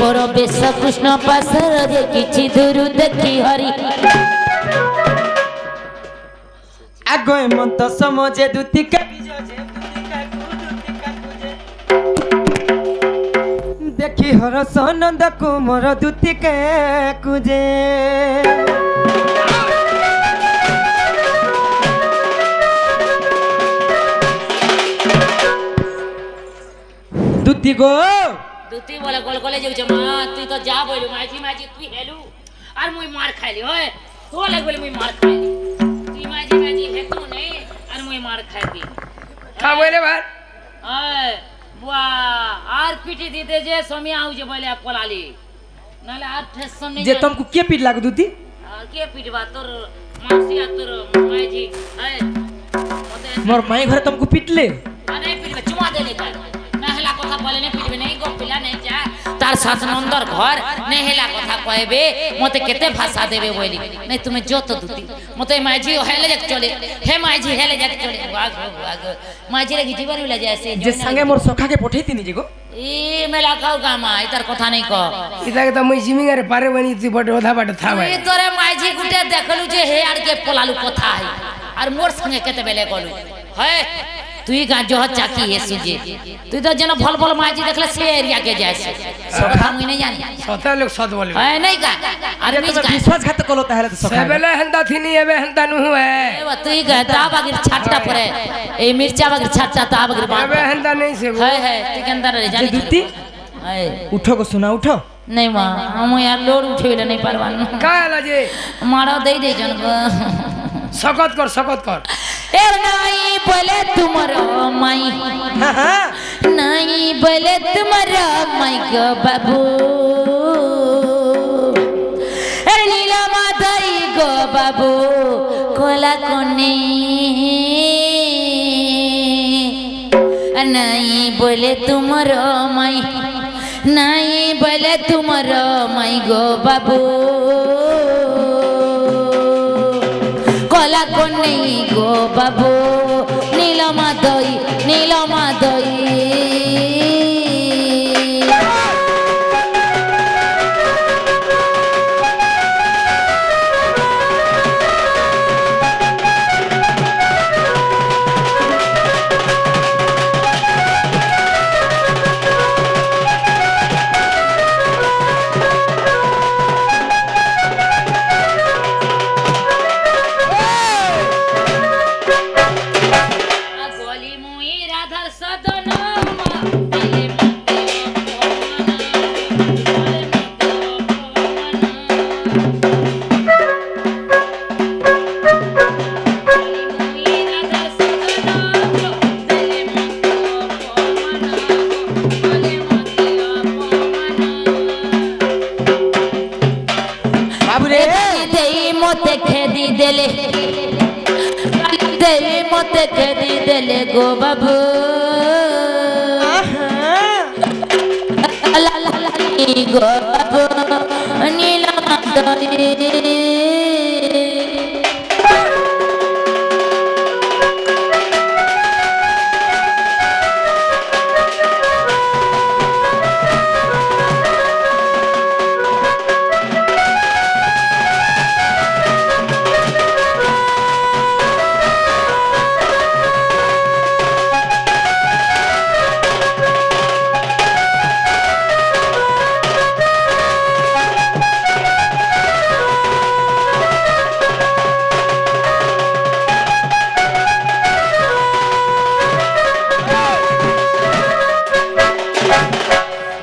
पर बेश कृष्ण पाशर जे किछि दूर देखी हरि आगो हेमंत समझे दूती के देखी हर सनंद कुमार दूती के कुजे दूती गो दूती बोले गोल गोले जाऊ मां तू तो जा बोलू माजी माजी तू हेलू और मुई मार खाइली होय तो लग बोले मुई मार खाइली तू माजी माजी हे तू नहीं और मुई मार खाइली का बोले बात ओए बुआ आर पीटी दीते जे सोमी आउ जे बोले पलाली नाले आर ठेसन नहीं जे तुमको के पीट लागो दूती के पीटबा तोर मासी तोर माजी ए मोर माई घर तुमको पीटले अरे पीटबे चुमा देले का नहला कथा बोले ने पीटबे नहीं गो पिला नहीं जा तार साथ नंदर घर नहला कथा कहबे मते केते भाषा देबे बोली नहीं तुम्हें जो तो दूती मते माजी हेले जक चले हे माजी हेले जक चले वाग माजी रे जीवन ले जैसे जे संगे मोर सखा के पठैती नि जेगो ई मेला खाऊ गामा इतार कथा नहीं क इता के त मुई जिमिंगा रे पारे बनी ती बड ओधा बड था भाई ई तोरे माजी गुटे देखलु जे हे आड़ के पलालु कथा है और मोर संगे केते बेले गलु है तुई गा जो चाकी है सुजे तू तो जन भल भल माजी देखले से एरिया के जैसे सब मुई नहीं जानी सता लोग सद बोले है नहीं का अरे तो विश्वासघात कलो ताहले तो सखा सेबेले हंदा थीनी एबे हंदा नु है ए तुई गा ता बागिर छाटा परे ए मिर्चा बागिर छाटा ता बागिर बात एबे हंदा नहीं से है तू के अंदर जानी दूती है उठो को सुना उठो नहीं मां हम यार लोड उठेले नहीं परवान का आला जे मारो दे दे जन सकत कर ए नहीं बोले तुमरो माई हां हां नहीं बोले तुमरो माई गो बाबू ए लीला माधई गो बाबू कोला कोने नहीं बोले तुमरो माई नहीं बोले तुमरो माई गो बाबू कोला कोने गो बाबू नीलमा दई मते खेदी देले गो बाबू गो बाबू नीला दई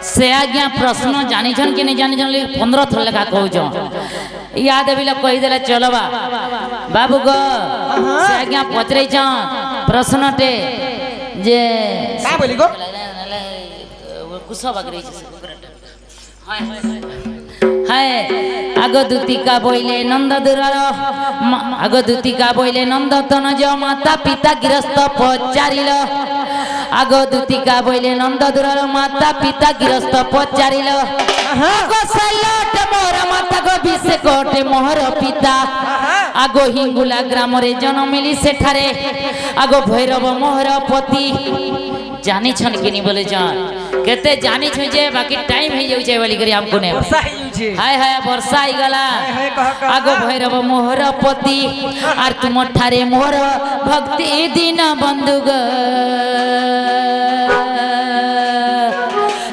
से आज्ञा प्रश्न जानी छन कि नहीं जानी छन 15 थर लगा कहू याद भी कही देला चलबा बाबू गो से आज्ञा पचरे छ प्रश्न टे जे का बोली गो कुछ बगरे हाय आगो दूतिका बोइले नंद दुरार आगो दूतिका बोइले नंद तनज माता पिता गृहस्थ पचारिल आगो दूतिका बोइले नंद दुरार माता पिता गृहस्थ पचारिल आगो सैलट मोर माता गो बिसे कोटे मोहर पिता आगो हिंगुला ग्राम रे जन्मिली सेठारे आगो भैरव मोहर पति जानी छन किनी बोले जान केते जानी छु जे बाकी टाइम हे जाउ छै बोली करी हमको ने वर्षा ही जुझे हाय हाय वर्षा आई गला हाय कह कह आगो भैरव मोहर पति आर तुम ठारे मोर भक्ति दिन बंधुग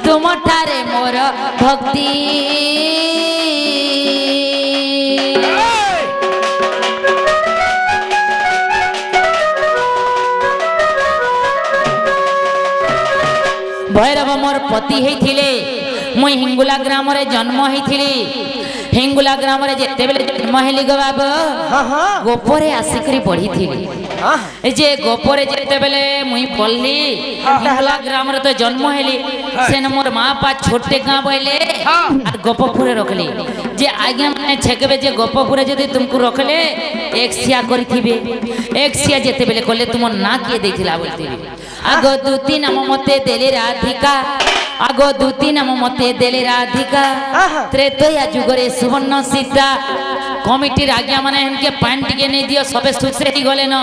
तुम ठारे मोर भक्ति भैरव मोर पति हेथिले मुई हिंगुला ग्राम रे जन्म हेथिली हिंगुला ग्राम रे जेते बेले जन्म हेली गो बाबू हां हां गोपरे आसिकरी पढ़ी थी हां ए जे गोपरे जेते बेले मुई पढ़ली हिंगुला ग्राम रे तो जन्म हेली सेन मोर मां पा छोटे गां बोले और गोपपुरे रखली जे आज्ञा माने छेकबे जे गोपपुरे जदी तुमको रखले एक सिया करिथिबे एक सिया जेते बेले कोले तुम ना किए देथिला बोलथिबे आगो दूती नाम मते देले राधिका आगो दूती नाम मते देले राधिका त्रेतया जुगरे सुवर्ण सीता कमिटी आज्ञा माने इनके पान टिके नहीं दियो सबे सुख से ही गले न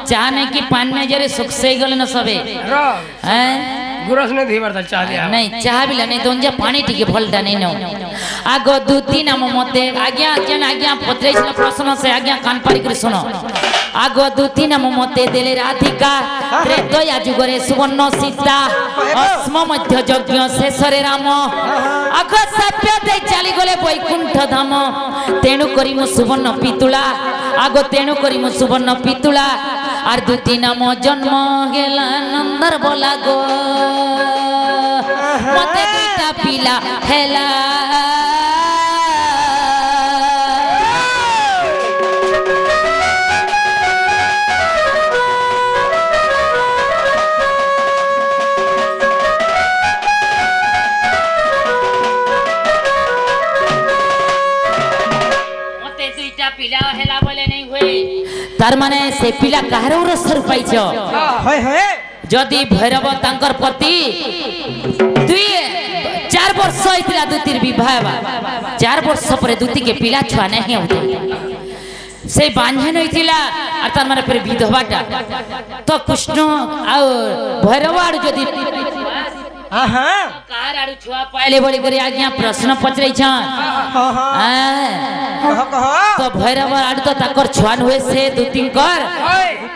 चाहने की पान में जरे सुख से ही गले न सबे हैं गुरस ने धी बरता चाह दिया नहीं चाह भी नहीं दोन जे पानी टिके फलटा नहीं न आगो दूती नाम मते आज्ञा जन आज्ञा पत्रे प्रश्न से आज्ञा कान पारी कर सुनो आगो दूती नाम मते देले राधिका त्रेतया जुगरे सुवर्ण सीता अस्म मध्य यज्ञ शेषरे राम आगो सभ्य दे चली गले वैकुंठ धाम तेणु करी मु सुवर्ण पितुला आगो तेणु करी मु सुवर्ण पितुला आर दूती नाम जन्म गेला नंदर बोला गो मते दुईटा पिला हेला तार माने से पिला काहरो रसर पाइछ हाय हाय जदि भैरव तांकर पति 4 वर्ष होइतिला दूतीर विवाह 4 वर्ष पर दूती के पिला छुआ नहीं होते से बांझन होइतिला और तार माने फिर विधवाटा तो कृष्ण आ भैरव आड़ जदि हां हां कार आड़ छुआ पाइले बोली करी आज्ञा प्रश्न पचरै छन हां हां कह कह तो भैरव आड़ तो ताकर छुआन हुए से दूती कर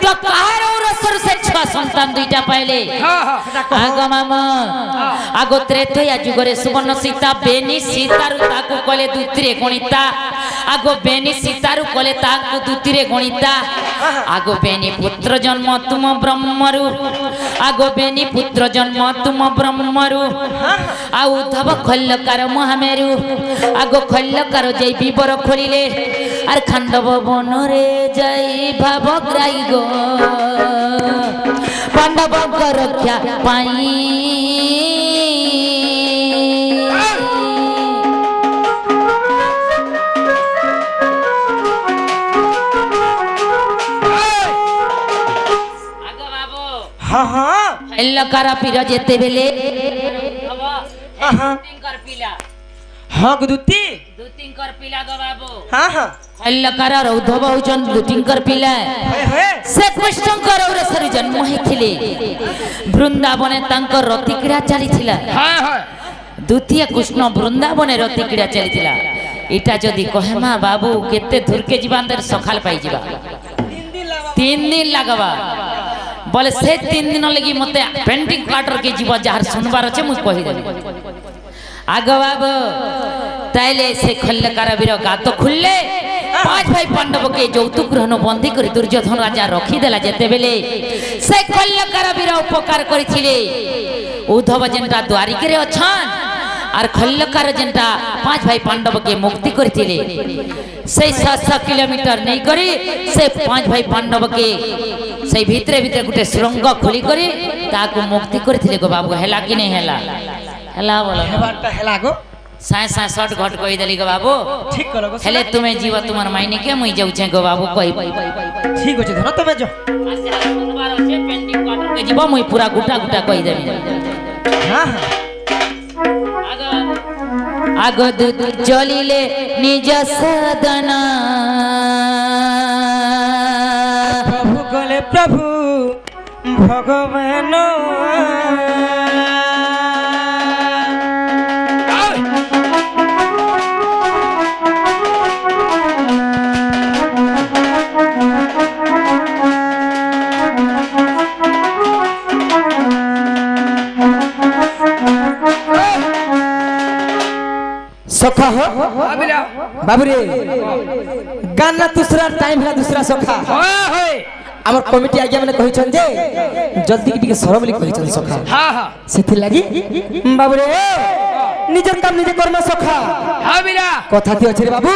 तो कार और असर से छुआ संतान दुईटा पाइले आगो मामा आगो त्रेतया जुगरे सुवर्ण सीता बेनी सीतारु ताकू कले दूतीरे गणिता आगो बेनी सीतारु कले ताकू दूतीरे गणिता आगो बेनी पुत्र जन्म तुम ब्रह्मरु आगो बेनी पुत्र जन्म तुम ब्रह्मरु आ उद्धव खल्लकार महामेरु आगो खल्लकार जय विवर खोलिले आर खांडव वन रे जय भावग्राही गो पांडव रक्षा पाई हां हां खल्लकार पीर जेते बेले हां हां कर पिला हां गुदुती दूतिंकर पिला गो बाबू हां हां खल्लकार उद्धव होचन दूतिंकर पिला हाय हाय से कृष्णकर औरसर जन्म हेथिले वृंदावने तांकर रतिक्रिया चलीथिला हां हां द्वितीय कृष्ण वृंदावने रतिक्रिया चलीथिला इटा जदी कहेमा बाबू केते दूर के जीवन दर सखाल पाई जीवा 3 दिन लागबा बोले से 3 दिन लगी मते पेंटिंग क्वार्टर के जीव जार सुनबार अछि मु कहि देबी आगो बाबू ताइले से खल्लकार वीर गात खुलले 5 भाई पांडव के यौतुक ग्रहण बंदी करी दुर्योधन राजा रखी देला जेते बेले से खल्लकार वीर उपकार करिथिले उद्धव जेंटा द्वारिका रे अछन आर खल्लकार जेंटा 5 भाई पांडव के मुक्ति करिथिले से 700 किलोमीटर नहीं करी से 5 भाई पांडव के से भितरे भितरे गुटे सुरंग खोली करी ताकू मुक्ति करिथिले गो बाबू हेला कि नहीं हेला हेला बोलो हेबारटा हेला गो साय साय शॉर्ट घट कहि देली गो बाबू ठीक करो गो हेले तुमे जीव तुमर मायने के मुई जाउ छे गो बाबू कहि ठीक होचे धर तबे जो सुनबार अछि पेंटिंग क्वार्टर के जीव मुई पूरा गुटा गुटा कहि देबी हां आगो दूत चलिले निज सदन प्रभु गले प्रभु भगवान सखा हो हाँ बिला बाबू रे गाना दूसरा टाइम है दूसरा सखा होए होए हमर कमिटी आज्ञा माने कहिछन जे जल्दी के सर बोली कहिछन सखा हाँ हाँ सेथि लागि बाबू रे निजर काम निजे कर्म सखा हाँ बिला कथा थी अछि रे बाबू